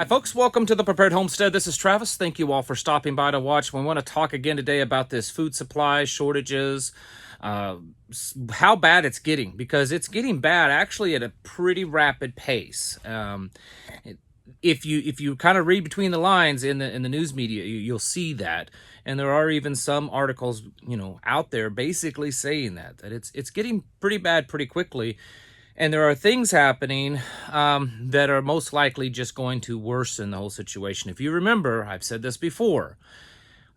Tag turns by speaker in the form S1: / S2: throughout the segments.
S1: Hi folks, welcome to the Prepared Homestead. This is Travis. Thank you all for stopping by to watch. We want to talk again today about this food supply shortages, how bad it's getting, because it's getting bad actually at a pretty rapid pace. If you kind of read between the lines in the news media, you'll see that, and there are even some articles out there basically saying that it's getting pretty bad pretty quickly. And there are things happening that are most likely just going to worsen the whole situation. If you remember, I've said this before,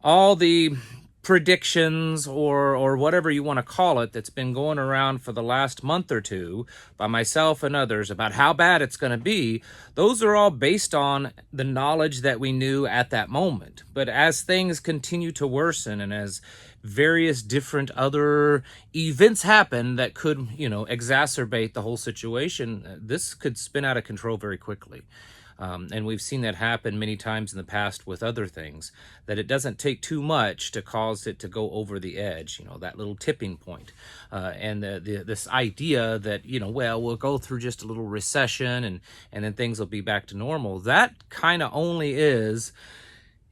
S1: all the predictions or whatever you want to call it that's been going around for the last month or two by myself and others about how bad it's going to be, those are all based on the knowledge that we knew at that moment. But as things continue to worsen and as various different other events happen that could, exacerbate the whole situation, this could spin out of control very quickly. And we've seen that happen many times in the past with other things, that it doesn't take too much to cause it to go over the edge, that little tipping point. And this idea that, we'll go through just a little recession and then things will be back to normal. That kind of only is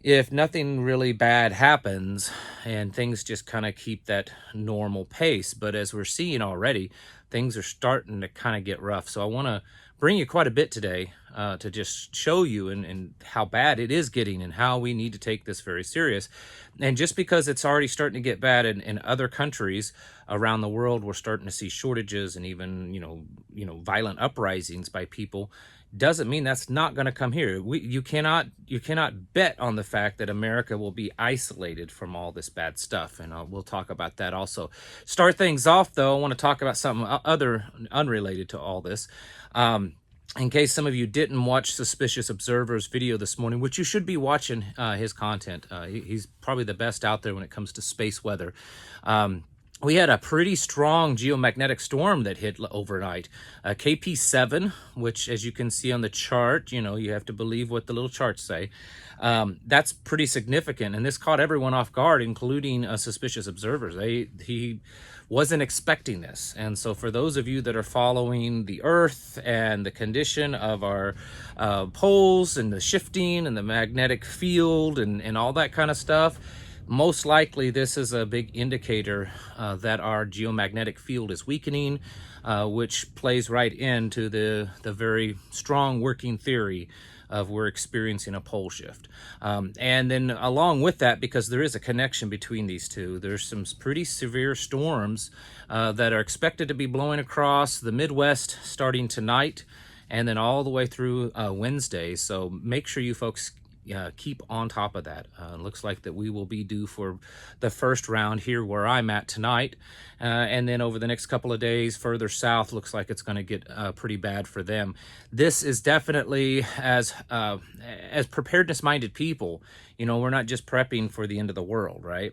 S1: if nothing really bad happens and things just kind of keep that normal pace. But as we're seeing already, things are starting to kind of get rough. So I want to bring you quite a bit today to just show you and how bad it is getting and how we need to take this very serious. And just because it's already starting to get bad in other countries around the world, we're starting to see shortages and even, violent uprisings by people, doesn't mean that's not going to come here. You cannot bet on the fact that America will be isolated from all this bad stuff, and we'll talk about that also. Start things off, though, I want to talk about something other unrelated to all this. In case some of you didn't watch Suspicious Observer's video this morning, which you should be watching his content. He's probably the best out there when it comes to space weather. We had a pretty strong geomagnetic storm that hit overnight. KP7, which, as you can see on the chart, you have to believe what the little charts say. That's pretty significant, and this caught everyone off guard, including Suspicious Observers. He wasn't expecting this. And so for those of you that are following the Earth and the condition of our poles and the shifting and the magnetic field and all that kind of stuff, most likely this is a big indicator that our geomagnetic field is weakening, which plays right into the very strong working theory of we're experiencing a pole shift. And then along with that, because there is a connection between these two, there's some pretty severe storms that are expected to be blowing across the Midwest starting tonight and then all the way through Wednesday. So make sure you folks keep on top of that. Looks like that we will be due for the first round here where I'm at tonight. And then over the next couple of days further south, looks like it's going to get pretty bad for them. This is definitely, as preparedness-minded people, we're not just prepping for the end of the world, right?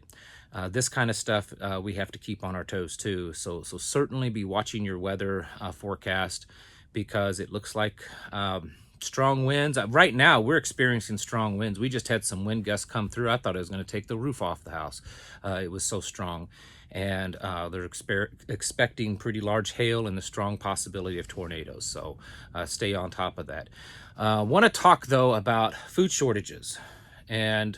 S1: This kind of stuff we have to keep on our toes too. So certainly be watching your weather forecast, because it looks like strong winds. Right now, we're experiencing strong winds. We just had some wind gusts come through. I thought it was going to take the roof off the house. It was so strong. And they're expecting pretty large hail and the strong possibility of tornadoes. So stay on top of that. Want to talk, though, about food shortages. And,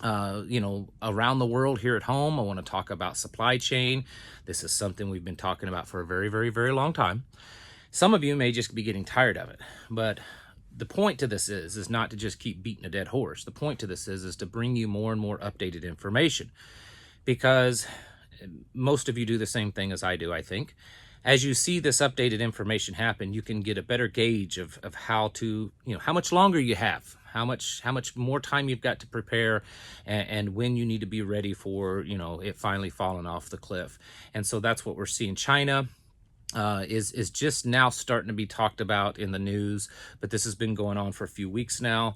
S1: around the world here at home, I want to talk about supply chain. This is something we've been talking about for a very, very, very long time. Some of you may just be getting tired of it, but the point to this is not to just keep beating a dead horse. The point to this is to bring you more and more updated information, because most of you do the same thing as I do, I think. As you see this updated information happen, you can get a better gauge of how to, how much longer you have, how much more time you've got to prepare, and when you need to be ready for, it finally falling off the cliff. And so that's what we're seeing. China is just now starting to be talked about in the news, but this has been going on for a few weeks now.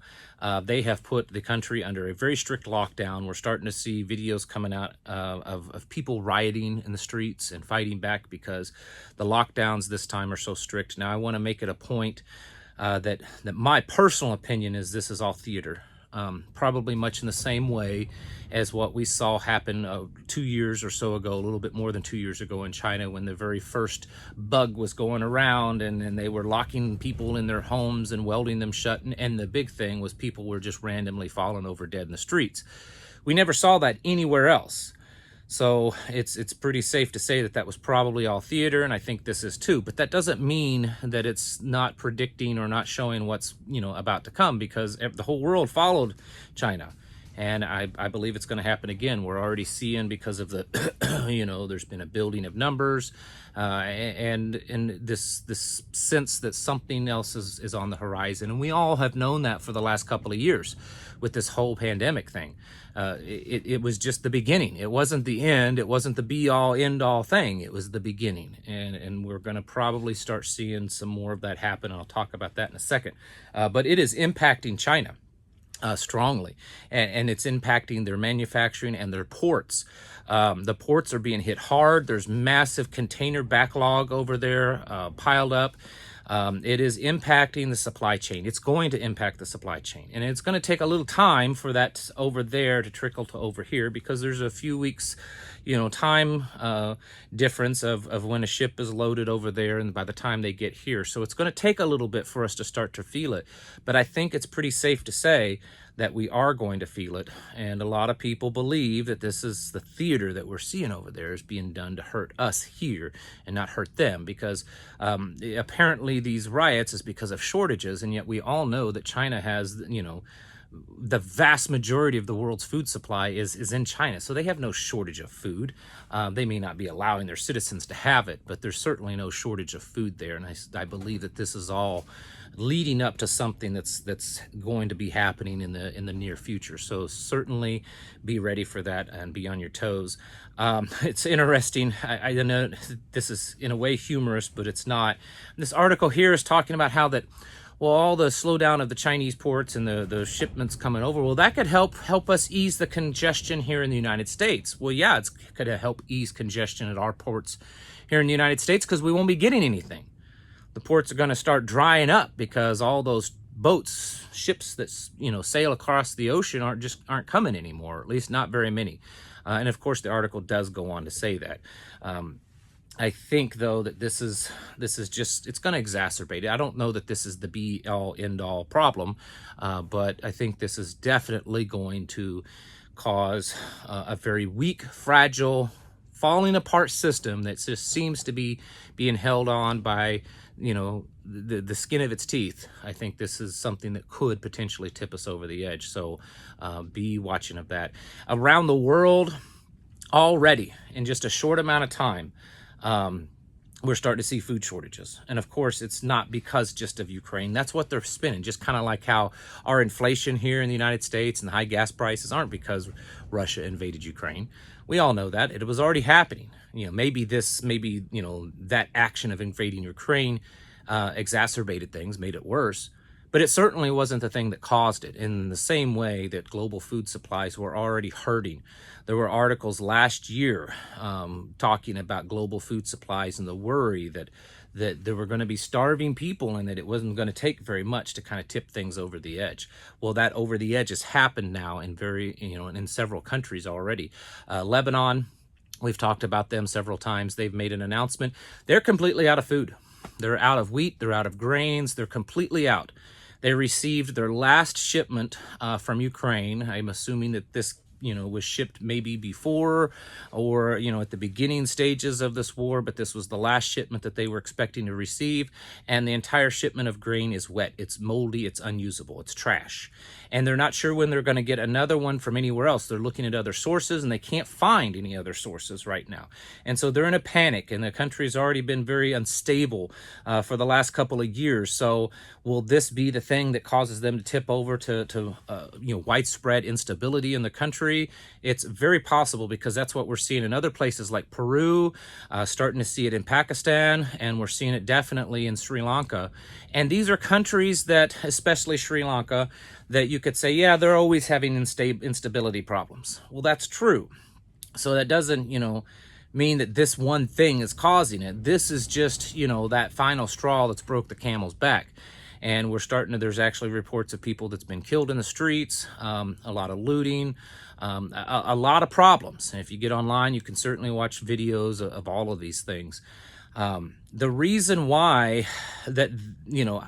S1: They have put the country under a very strict lockdown. We're starting to see videos coming out of people rioting in the streets and fighting back because the lockdowns this time are so strict. Now, I want to make it a point that my personal opinion is this is all theater. probably much in the same way as what we saw happen 2 years or so ago, a little bit more than 2 years ago in China, when the very first bug was going around and they were locking people in their homes and welding them shut. And the big thing was people were just randomly falling over dead in the streets. We never saw that anywhere else. So it's pretty safe to say that that was probably all theater, and I think this is too. But that doesn't mean that it's not predicting or not showing what's about to come, because the whole world followed China, and I believe it's going to happen again. We're already seeing, because of the there's been a building of numbers, and this sense that something else is on the horizon, and we all have known that for the last couple of years with this whole pandemic thing. It was just the beginning. It wasn't the end. It wasn't the be-all, end-all thing. It was the beginning. And we're going to probably start seeing some more of that happen. I'll talk about that in a second. But it is impacting China strongly. And it's impacting their manufacturing and their ports. The ports are being hit hard. There's massive container backlog over there piled up. It is impacting the supply chain. It's going to impact the supply chain. And it's going to take a little time for that over there to trickle to over here, because there's a few weeks, time difference of when a ship is loaded over there and by the time they get here. So it's going to take a little bit for us to start to feel it. But I think it's pretty safe to say that we are going to feel it. And a lot of people believe that this is the theater that we're seeing over there is being done to hurt us here and not hurt them, because apparently these riots is because of shortages, and yet we all know that China has, the vast majority of the world's food supply is in China. So they have no shortage of food. They may not be allowing their citizens to have it, but there's certainly no shortage of food there. And I believe that this is all leading up to something that's going to be happening in the near future. So certainly be ready for that and be on your toes. It's interesting. I know this is in a way humorous, but it's not. This article here is talking about how that, well, all the slowdown of the Chinese ports and the shipments coming over, well, that could help us ease the congestion here in the United States. Well, yeah, it's going to help ease congestion at our ports here in the United States, because we won't be getting anything. The ports are going to start drying up because all those boats, ships that sail across the ocean aren't coming anymore, at least not very many. And of course, the article does go on to say that. I think, though, that this is just, it's going to exacerbate it. I don't know that this is the be-all, end-all problem, but I think this is definitely going to cause a very weak, fragile, falling apart system that just seems to be being held on by the skin of its teeth. I think this is something that could potentially tip us over the edge. So be watching of that. Around the world, already in just a short amount of time, we're starting to see food shortages. And of course, it's not because just of Ukraine. That's what they're spinning. Just kind of like how our inflation here in the United States and the high gas prices aren't because Russia invaded Ukraine. We all know that. It was already happening. Maybe that action of invading Ukraine exacerbated things, made it worse. But it certainly wasn't the thing that caused it. In the same way that global food supplies were already hurting. There were articles last year talking about global food supplies and the worry that there were going to be starving people and that it wasn't going to take very much to kind of tip things over the edge. Well, that over the edge has happened now in in several countries already. Lebanon, we've talked about them several times. They've made an announcement. They're completely out of food. They're out of wheat. They're out of grains. They're completely out. They received their last shipment from Ukraine. I'm assuming that this was shipped maybe before or, at the beginning stages of this war, but this was the last shipment that they were expecting to receive. And the entire shipment of grain is wet. It's moldy. It's unusable. It's trash. And they're not sure when they're going to get another one from anywhere else. They're looking at other sources and they can't find any other sources right now. And so they're in a panic, and the country's already been very unstable for the last couple of years. So will this be the thing that causes them to tip over to widespread instability in the country? It's very possible, because that's what we're seeing in other places like Peru, starting to see it in Pakistan, and we're seeing it definitely in Sri Lanka. And these are countries that, especially Sri Lanka, that you could say, yeah, they're always having instability problems. Well, that's true. So that doesn't, mean that this one thing is causing it. This is just, that final straw that's broke the camel's back. And we're starting to, there's actually reports of people that's been killed in the streets, a lot of looting, a lot of problems. And if you get online, you can certainly watch videos of all of these things. The reason why that, you know,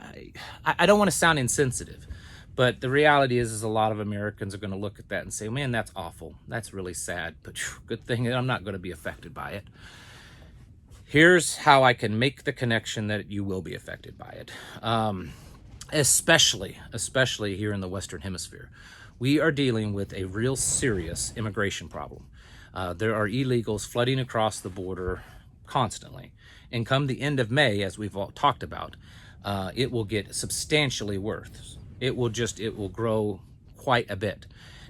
S1: I don't want to sound insensitive, but the reality is a lot of Americans are going to look at that and say, man, that's awful. That's really sad, but good thing that I'm not going to be affected by it. Here's how I can make the connection that you will be affected by it. Especially here in the Western Hemisphere. We are dealing with a real serious immigration problem. There are illegals flooding across the border constantly. And come the end of May, as we've all talked about, it will get substantially worse. It will grow quite a bit.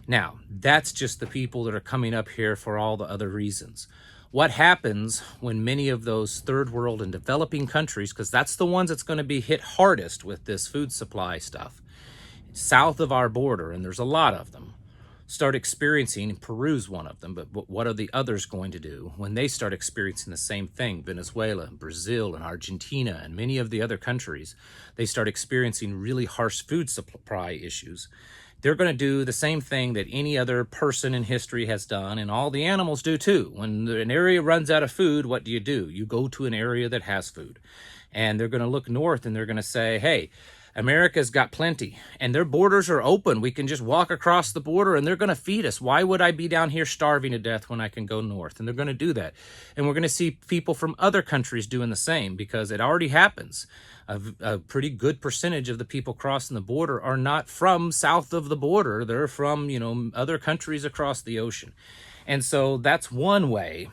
S1: Now, that's just the people that are coming up here for all the other reasons. What happens when many of those third world and developing countries, because that's the ones that's going to be hit hardest with this food supply stuff, south of our border, and there's a lot of them, start experiencing, and Peru's one of them, but what are the others going to do when they start experiencing the same thing? Venezuela, Brazil, and Argentina, and many of the other countries, they start experiencing really harsh food supply issues. They're going to do the same thing that any other person in history has done, and all the animals do too. When an area runs out of food, what do? You go to an area that has food. And they're going to look north and they're going to say, hey, America's got plenty and their borders are open. We can just walk across the border and they're going to feed us. Why would I be down here starving to death when I can go north? And they're going to do that. And we're going to see people from other countries doing the same, because it already happens. A pretty good percentage of the people crossing the border are not from south of the border. They're from, other countries across the ocean. And so that's one way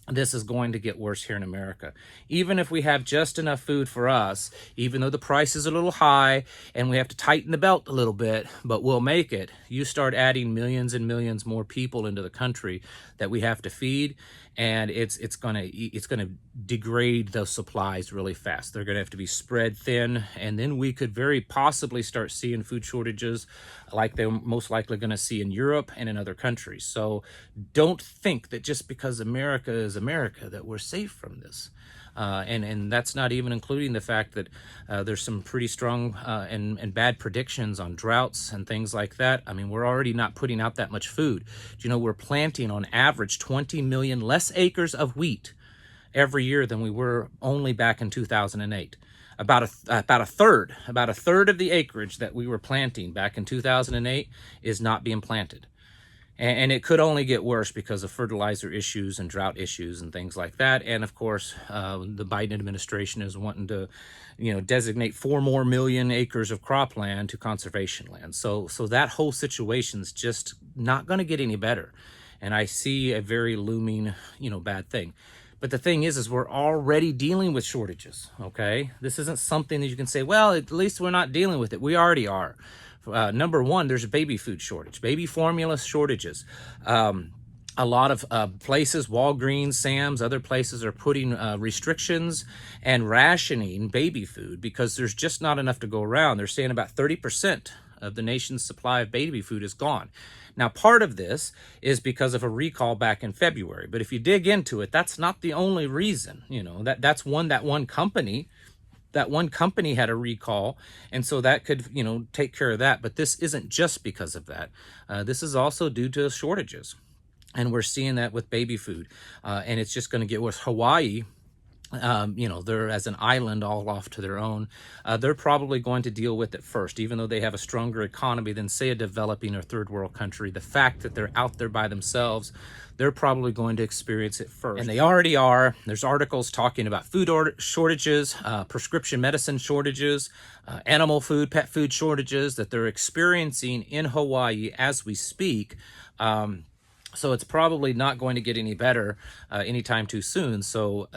S1: this is going to get worse here in America. Even if we have just enough food for us, even though the price is a little high and we have to tighten the belt a little bit, but we'll make it. You start adding millions and millions more people into the country that we have to feed, and it's gonna degrade those supplies really fast. They're gonna have to be spread thin, and then we could very possibly start seeing food shortages like they're most likely gonna see in Europe and in other countries. So don't think that just because America is America that we're safe from this. And that's not even including the fact that there's some pretty strong and bad predictions on droughts and things like that. I mean, we're already not putting out that much food. Do you know we're planting on average 20 million less acres of wheat every year than we were only back in 2008. About a third of the acreage that we were planting back in 2008 is not being planted. And it could only get worse because of fertilizer issues and drought issues and things like that. And of course, the Biden administration is wanting to, designate 4 more million acres of cropland to conservation land. So that whole situation's just not going to get any better. And I see a very looming, bad thing. But the thing is we're already dealing with shortages, okay? This isn't something that you can say, well, at least we're not dealing with it. We already are. Number one, there's a baby food shortage, baby formula shortages. A lot of places, Walgreens, Sam's, other places are putting restrictions and rationing baby food because there's just not enough to go around. They're saying about 30% of the nation's supply of baby food is gone. Now, part of this is because of a recall back in February. But if you dig into it, that's not the only reason. That one company had a recall, and so that could, take care of that. But this isn't just because of that. This is also due to shortages. And we're seeing that with baby food. And it's just going to get worse. Hawaii, they're as an island all off to their own. They're probably going to deal with it first, even though they have a stronger economy than, say, a developing or third world country. The fact that they're out there by themselves, they're probably going to experience it first. And they already are. There's articles talking about food shortages, prescription medicine shortages, animal food, pet food shortages that they're experiencing in Hawaii as we speak. So it's probably not going to get any better anytime too soon. So,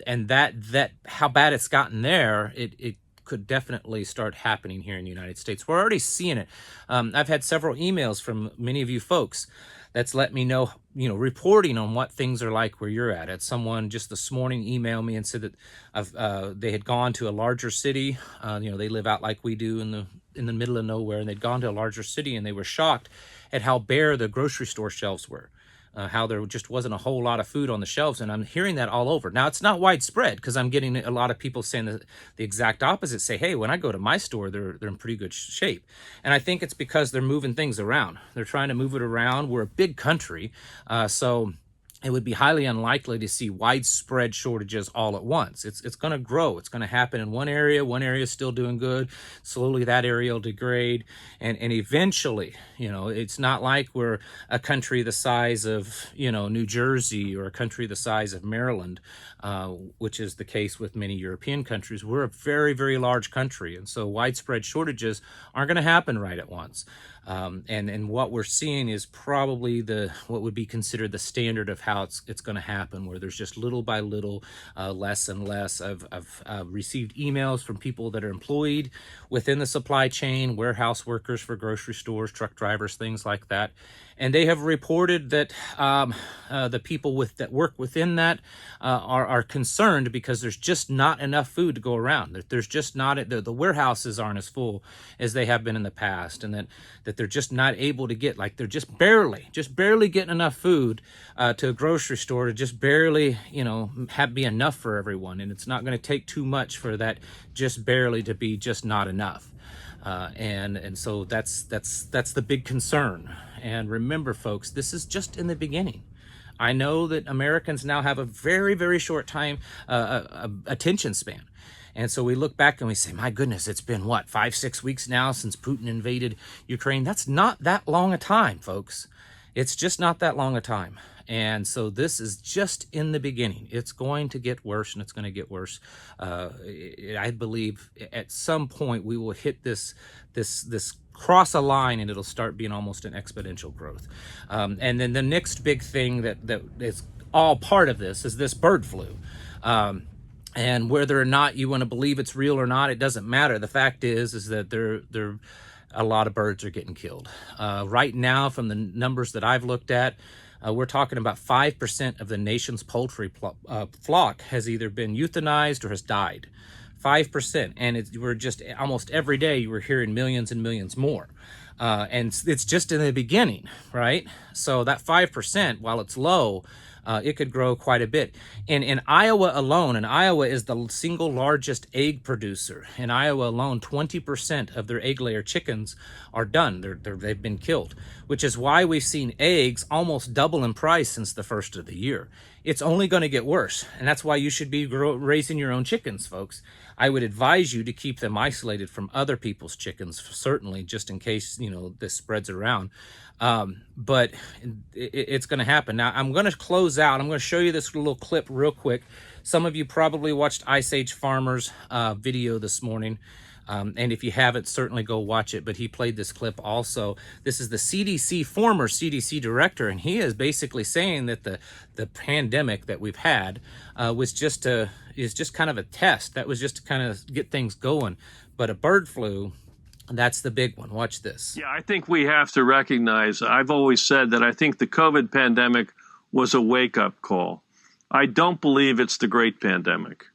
S1: and that how bad it's gotten there, it could definitely start happening here in the United States. We're already seeing it. I've had several emails from many of you folks that's let me know, reporting on what things are like where you're at. Someone just this morning emailed me and said that they had gone to a larger city. They live out like we do in the middle of nowhere, and they'd gone to a larger city and they were shocked at how bare the grocery store shelves were. how there just wasn't a whole lot of food on the shelves, and I'm hearing that all over. Now, it's not widespread because I'm getting a lot of people saying the exact opposite, say, hey, when I go to my store, they're in pretty good shape. And I think it's because they're moving things around. They're trying to move it around. We're a big country, so it would be highly unlikely to see widespread shortages all at once. It's going to grow. It's going to happen in one area. One area is still doing good. Slowly that area will degrade. And eventually, it's not like we're a country the size of, New Jersey, or a country the size of Maryland, which is the case with many European countries. We're a very, very large country. And so widespread shortages aren't going to happen right at once. And what we're seeing is probably what would be considered the standard of how it's going to happen, where there's just little by little, less and less. I've received emails from people that are employed within the supply chain, warehouse workers for grocery stores, truck drivers, things like that. And they have reported that the people that work within that are concerned because there's just not enough food to go around. There's just not, the warehouses aren't as full as they have been in the past, and that they're just not able to get, like, they're just barely getting enough food to a grocery store to just barely, be enough for everyone. And it's not going to take too much for that just barely to be just not enough. And so that's the big concern. And remember, folks, this is just in the beginning. I know that Americans now have a very, very short time attention span. And so we look back and we say, my goodness, it's been what, 5-6 weeks now since Putin invaded Ukraine? That's not that long a time, folks. It's just not that long a time. And so this is just in the beginning. It's going to get worse, and it's going to get worse. I believe at some point we will hit this cross a line, and it'll start being almost an exponential growth. And then the next big thing that is all part of this is this bird flu. And whether or not you want to believe it's real or not, it doesn't matter. The fact is that a lot of birds are getting killed. Right now, from the numbers that I've looked at, we're talking about 5% of the nation's poultry flock has either been euthanized or has died. 5%. And we're just almost every day we're hearing millions and millions more. And it's just in the beginning, right? So that 5%, while it's low, it could grow quite a bit. In Iowa alone, and Iowa is the single largest egg producer. In Iowa alone, 20% of their egg layer chickens are done. They've been killed, which is why we've seen eggs almost double in price since the first of the year. It's only going to get worse, and that's why you should be raising your own chickens, folks. I would advise you to keep them isolated from other people's chickens, certainly, just in case, this spreads around. But it's going to happen. Now, I'm going to close out. I'm going to show you this little clip real quick. Some of you probably watched Ice Age Farmer's video this morning. And if you haven't, certainly go watch it. But he played this clip also. This is the former CDC director, and he is basically saying that the pandemic that we've had is just kind of a test. That was just to kind of get things going. But a bird flu, that's the big one. Watch this.
S2: Yeah, I think we have to recognize, I've always said that I think the COVID pandemic was a wake-up call. I don't believe it's the great pandemic.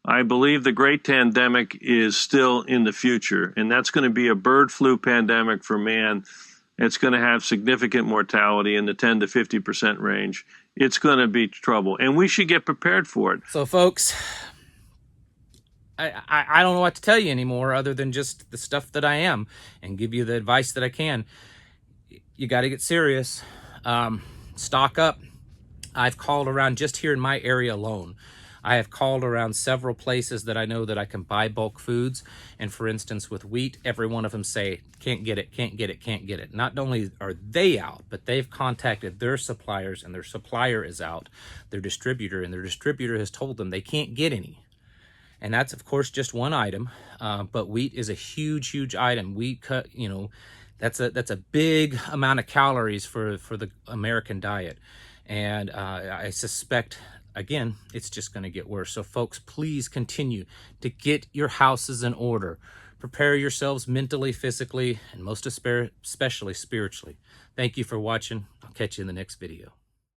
S2: I believe the great pandemic is still in the future, and that's going to be a bird flu pandemic for man. It's going to have significant mortality in the 10 to 50% range. It's going to be trouble, and we should get prepared for it.
S1: So, folks, I don't know what to tell you anymore other than just the stuff that I am and give you the advice that I can. You got to get serious. Stock up. I've called around just here in my area alone. I have called around several places that I know that I can buy bulk foods. And for instance, with wheat, every one of them say, can't get it, can't get it, can't get it. Not only are they out, but they've contacted their suppliers, and their supplier is out, their distributor, and their distributor has told them they can't get any. And that's, of course, just one item. But wheat is a huge, huge item. Wheat, that's a big amount of calories for the American diet. And I suspect, again, it's just going to get worse. So, folks, please continue to get your houses in order. Prepare yourselves mentally, physically, and most especially spiritually. Thank you for watching. I'll catch you in the next video.